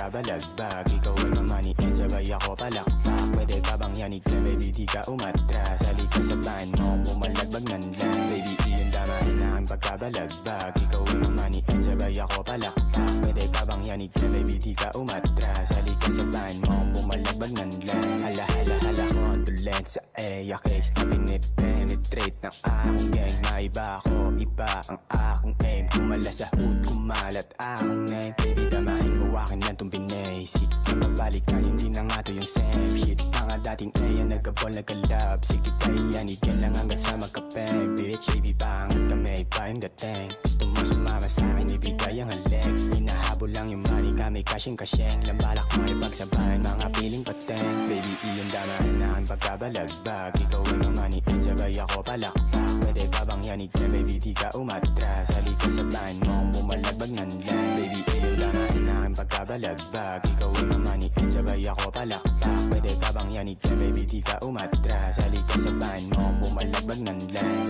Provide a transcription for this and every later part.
pagkabalagbag. Ikaw ay mamaniin, sabay ako palakpak. Pwede ka bang yanig na baby, di ka umatras. Halika sa ban mo, pumalagbag ng lang. Baby, iyon damahin na ang pagkabalagbag. Ikaw ay mamaniin, sabay ako palakpak. Pwede ka bang yanig na baby, di ka umatras. Halika sa ban mo, pumalagbag ng lang. Hala hala hala, condolent sa eya case na pinipenetrate ng aking gang. Maiba ako, iba ang aking aim. Kumala sa hood, kumalat aking name. Baby, damahin mo akin lang tong binasic. Na mabalikan, hindi na nga to yung same shit. Mga dating eya, nagkabol, nagkalab. Sige tayo yan, ikan lang hanggang sa magkapeng. Bitch, baby, pangat kami, iba yung dating. Gusto mo sumama sa akin, ibigay ang halik. Hinahabol lang yung money, kami kasyeng-kasyeng. Lambalak mo ipagsabayan, mga piling pateng. Baby, iyon damahin na ang pagkabalagbag. Ikaw ay mamaniin, sabay ako palakpak. Pwede ka bang yanig na baby, di ka umatras. Halika sa ban mo, bumalagbag ng lang. Baby, iyon damahin na ang pagkabalagbag. Ikaw ay mamaniin, sabay ako palakpak. Pwede ka bang yanig na baby, di ka umatras. Halika sa ban mo, bumalagbag ng lang.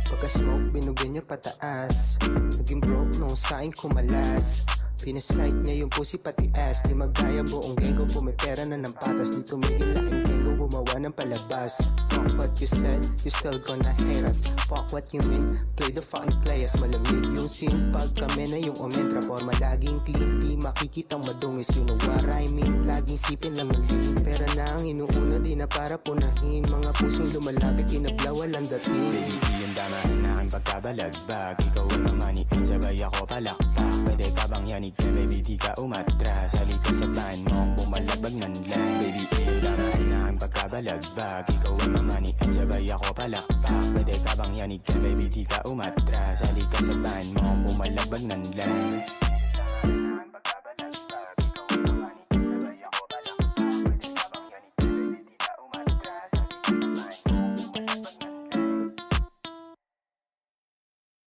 Pagka-smoke, binugyan niya pataas. Naging broke nung saing kumalas. Pinasight niya yung pussy pati ass. Di magdaya buong genggo, pumipera na ng patas. Di tumigil laking genggo, gumawa ng palabas. Fuck what you said, you still gonna hate us. Fuck what you mean, play the fucking players. Malamig yung scene pag kami na yung omentra. Forma laging clean, di makikitang madungis. You know what I mean, laging sipin lang ng lean. Pera na ang inuuna, di na para punahin. Mga pusong lumalapit, inaglaw walang dating. Baby, iyon damahin na ang pagkabalagbag. Ikaw ay mamaniin, sabay ako palakpak. Pwede ka bang yanig na baby, di ka umatras. Halika sa ban mo, bumalagbag ng lang. Baby, iyon damahin na ang pagkabalagbag. Ikaw ay mamaniin, sabay ako palakpak. Pwede ka bang yanig na baby, di ka umatras. Halika sa ban mo, bumalagbag ng lang.